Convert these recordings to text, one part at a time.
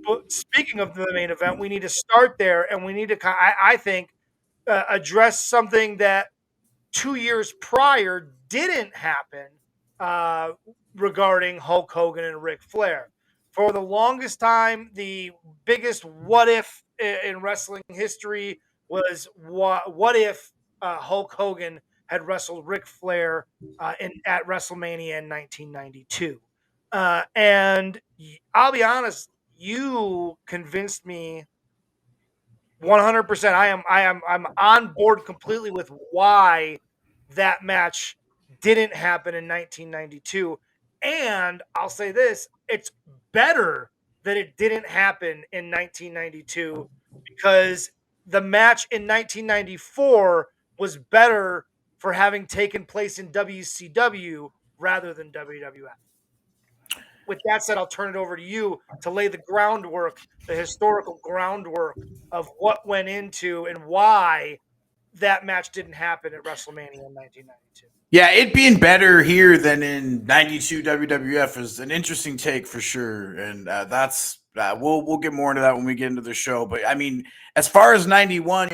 but speaking of the main event, we need to start there, and we need to, I think, address something that 2 years prior didn't happen uh, regarding Hulk Hogan and Ric Flair. For the longest time, the biggest what if in wrestling history was what if Hulk Hogan had wrestled Ric Flair at WrestleMania in 1992. And I'll be honest, you convinced me 100%. I'm on board completely with why that match didn't happen in 1992. And I'll say this, it's better that it didn't happen in 1992 because the match in 1994 was better for having taken place in WCW rather than WWF. With that said, I'll turn it over to you to lay the groundwork, the historical groundwork of what went into and why that match didn't happen at WrestleMania in 1992. Yeah, it being better here than in '92 WWF is an interesting take for sure, and that's we'll get more into that when we get into the show. But I mean, as far as '91,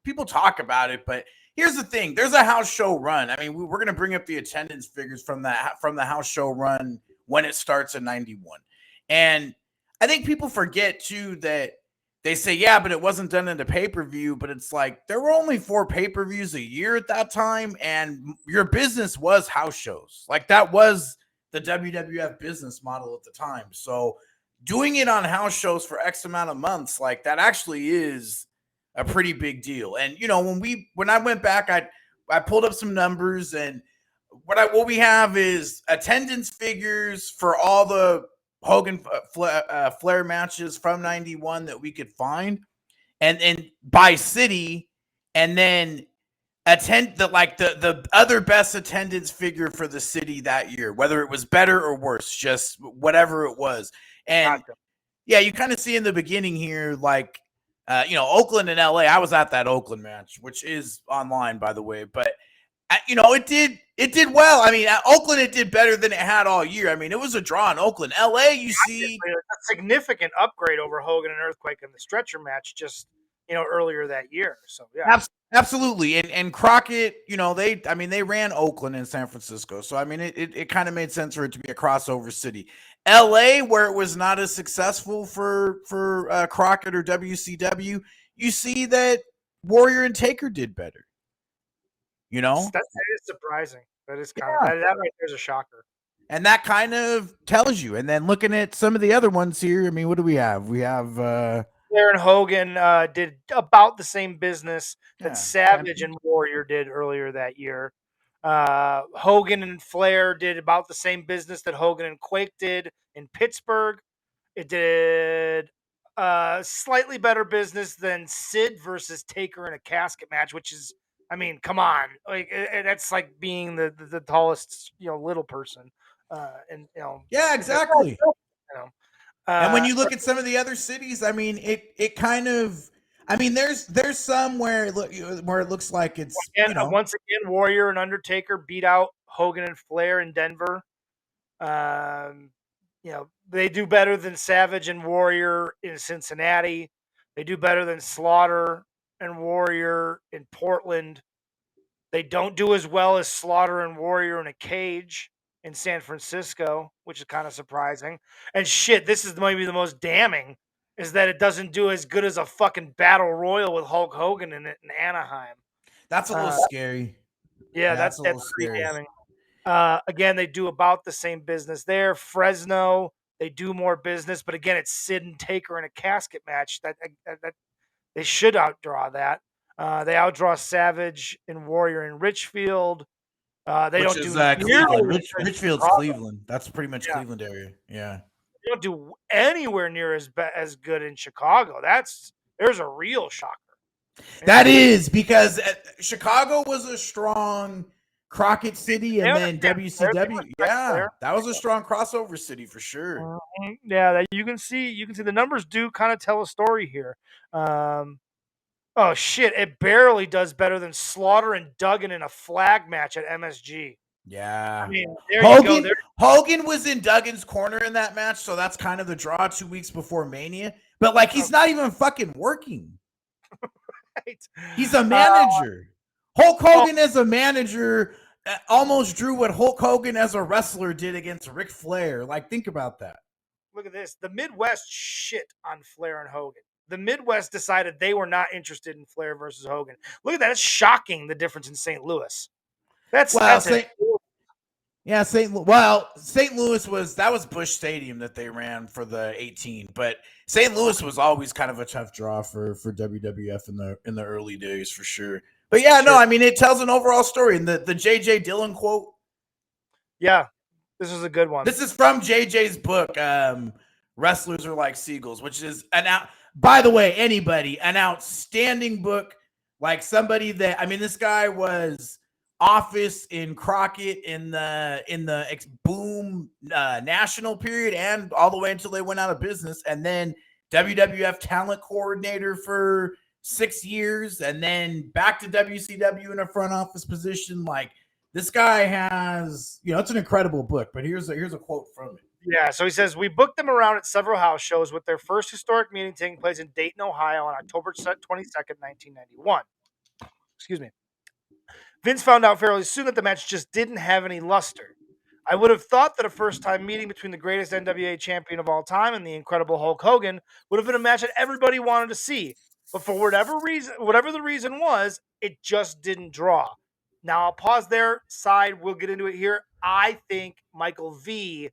people talk about it, but here's the thing: there's a house show run. I mean, we're going to bring up the attendance figures from the house show run when it starts in '91, and I think people forget too that they say, yeah, but it wasn't done in a pay-per-view, but it's like there were only 4 pay-per-views a year at that time, and your business was house shows. Like that was the WWF business model at the time. So doing it on house shows for X amount of months, like that actually is a pretty big deal. And when I went back, I pulled up some numbers, and what we have is attendance figures for all the Hogan Flair matches from '91 that we could find, and by city, and then the other best attendance figure for the city that year, whether it was better or worse, just whatever it was. And yeah, you kind of see in the beginning here, like Oakland and LA. I was at that Oakland match, which is online, by the way, but it did well. I mean, at Oakland, it did better than it had all year. I mean, it was a draw in Oakland. LA, you see a significant upgrade over Hogan and Earthquake in the stretcher match just earlier that year. So yeah, absolutely. And Crockett, they ran Oakland and San Francisco, so I mean, it kind of made sense for it to be a crossover city. LA, where it was not as successful for Crockett or WCW, you see that Warrior and Taker did better. That is surprising. That is kind of that right there's a shocker. And that kind of tells you. And then looking at some of the other ones here, I mean, what do we have? We have Flair and Hogan did about the same business that Savage and Warrior did earlier that year. Hogan and Flair did about the same business that Hogan and Quake did in Pittsburgh. It did slightly better business than Sid versus Taker in a casket match, which is, I mean, come on, like that's like being the tallest little person, yeah, exactly. And when you look at some of the other cities, I mean, it kind of, I mean, there's some where it looks like it's once again, Warrior and Undertaker beat out Hogan and Flair in Denver. They do better than Savage and Warrior in Cincinnati. They do better than Slaughter and Warrior in Portland. They don't do as well as Slaughter and Warrior in a cage in San Francisco, which is kind of surprising. And shit, this is maybe the most damning, is that it doesn't do as good as a fucking battle royal with Hulk Hogan in it in Anaheim. That's a little scary. Yeah, that's pretty damning. Again, they do about the same business there. Fresno, they do more business, but again, it's Sid and Taker in a casket match. That they should outdraw that. They outdraw Savage and Warrior in Richfield. They don't do Cleveland. Richfield's Cleveland. That's pretty much Cleveland area. Yeah. They don't do anywhere near as good in Chicago. There's a real shocker. That is because Chicago was a strong Crockett city, and then WCW. Yeah, that was a strong crossover city for sure. Yeah, you can see the numbers do kind of tell a story here. Oh shit! It barely does better than Slaughter and Duggan in a flag match at MSG. Yeah. I mean, there you go. There, Hogan was in Duggan's corner in that match, so that's kind of the draw 2 weeks before Mania. But like, he's not even fucking working. right. He's a manager. Hulk Hogan as a manager almost drew what Hulk Hogan as a wrestler did against Ric Flair. Like, think about that. Look at this. The Midwest shit on Flair and Hogan. The Midwest decided they were not interested in Flair versus Hogan. Look at that. It's shocking the difference in St. Louis. Well, That's it. St. Louis was Busch Stadium that they ran for the 18, but St. Louis was always kind of a tough draw for WWF in the early days for sure. But yeah, no, I mean, it tells an overall story. And the JJ Dillon quote. Yeah, this is a good one. This is from JJ's book, Wrestlers Are Like Seagulls, which is by the way, an outstanding book. Like somebody that, I mean, this guy was Office in Crockett in the boom national period and all the way until they went out of business, and then WWF talent coordinator for 6 years, and then back to WCW in a front office position. Like, this guy has, it's an incredible book. But here's a quote from it. Yeah, so he says, we booked them around at several house shows, with their first historic meeting taking place in Dayton, Ohio on October 22nd, 1991. Excuse me. Vince found out fairly soon that the match just didn't have any luster. I would have thought that a first-time meeting between the greatest NWA champion of all time and the incredible Hulk Hogan would have been a match that everybody wanted to see. But for whatever the reason was, it just didn't draw. Now, I'll pause there. Side, we'll get into it here. I think Michael V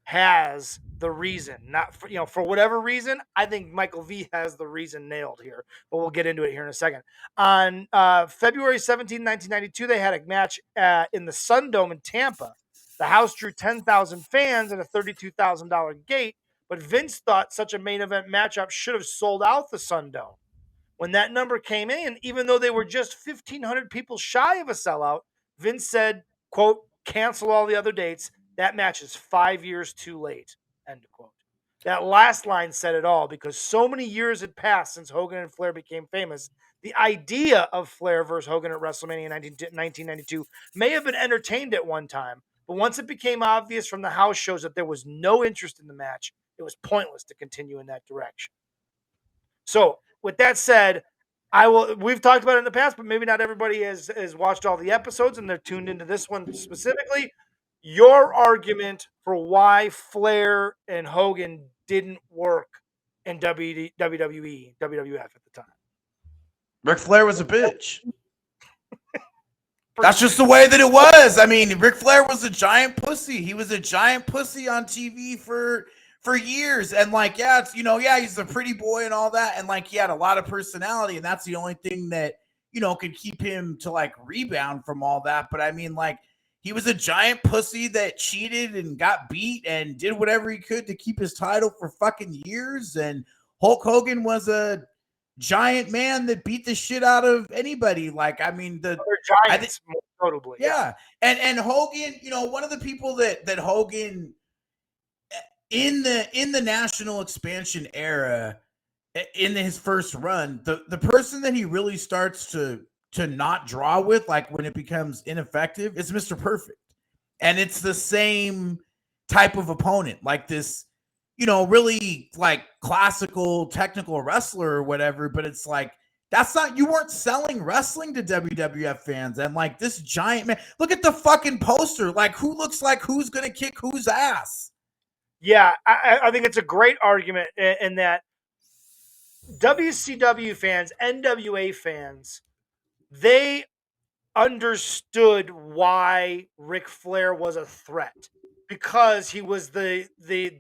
has the reason. Not for, for whatever reason, I think Michael V has the reason nailed here. But we'll get into it here in a second. On February 17, 1992, they had a match in the Sun Dome in Tampa. The house drew 10,000 fans and a $32,000 gate, but Vince thought such a main event matchup should have sold out the Sun Dome. When that number came in, even though they were just 1,500 people shy of a sellout, Vince said, quote, cancel all the other dates. That match is 5 years too late, end quote. That last line said it all, because so many years had passed since Hogan and Flair became famous. The idea of Flair versus Hogan at WrestleMania 1992 may have been entertained at one time, but once it became obvious from the house shows that there was no interest in the match, it was pointless to continue in that direction. So, with that said, we've talked about it in the past, but maybe not everybody has watched all the episodes and they're tuned into this one specifically. Your argument for why Flair and Hogan didn't work in WWE, WWF at the time. Ric Flair was a bitch. That's just the way that it was. I mean, Ric Flair was a giant pussy. He was a giant pussy on TV for years. And like, yeah, it's, he's a pretty boy and all that. And like, he had a lot of personality, and that's the only thing that, could keep him to like rebound from all that. But I mean, like, he was a giant pussy that cheated and got beat and did whatever he could to keep his title for fucking years. And Hulk Hogan was a giant man that beat the shit out of anybody. Like, I mean, giants, notably. Yeah. And Hogan, one of the people that Hogan in the national expansion era, in his first run, the person that he really starts to not draw with, like when it becomes ineffective, is Mr. Perfect. And it's the same type of opponent, like this, really like classical technical wrestler or whatever. But it's like, you weren't selling wrestling to WWF fans. And like, this giant man, look at the fucking poster. Like, who looks like who's going to kick whose ass? Yeah, I think it's a great argument in that WCW fans, NWA fans, they understood why Ric Flair was a threat, because he was the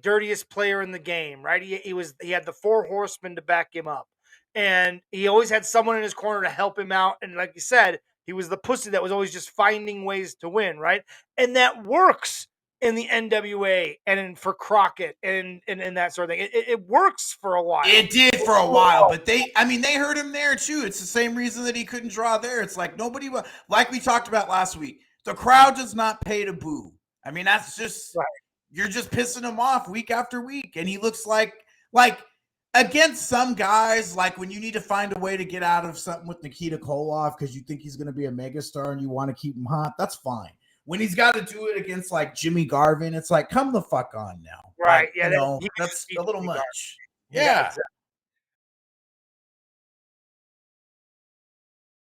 dirtiest player in the game, right? He had the four horsemen to back him up, and he always had someone in his corner to help him out. And like you said, he was the pussy that was always just finding ways to win, right? And that works in the NWA and for Crockett and that sort of thing. It works for a while. It did for a while, but they heard him there too. It's the same reason that he couldn't draw there. It's like nobody, like we talked about last week, the crowd does not pay to boo. I mean, that's just, right. You're just pissing him off week after week. And he looks like against some guys, like when you need to find a way to get out of something with Nikita Koloff because you think he's going to be a megastar and you want to keep him hot, that's fine. when he's got to do it against like Jimmy Garvin, it's like, come the fuck on now. Right. Like, Yeah. you know, He that's beat a little Jimmy Garvin. much. Yeah, Yeah. exactly.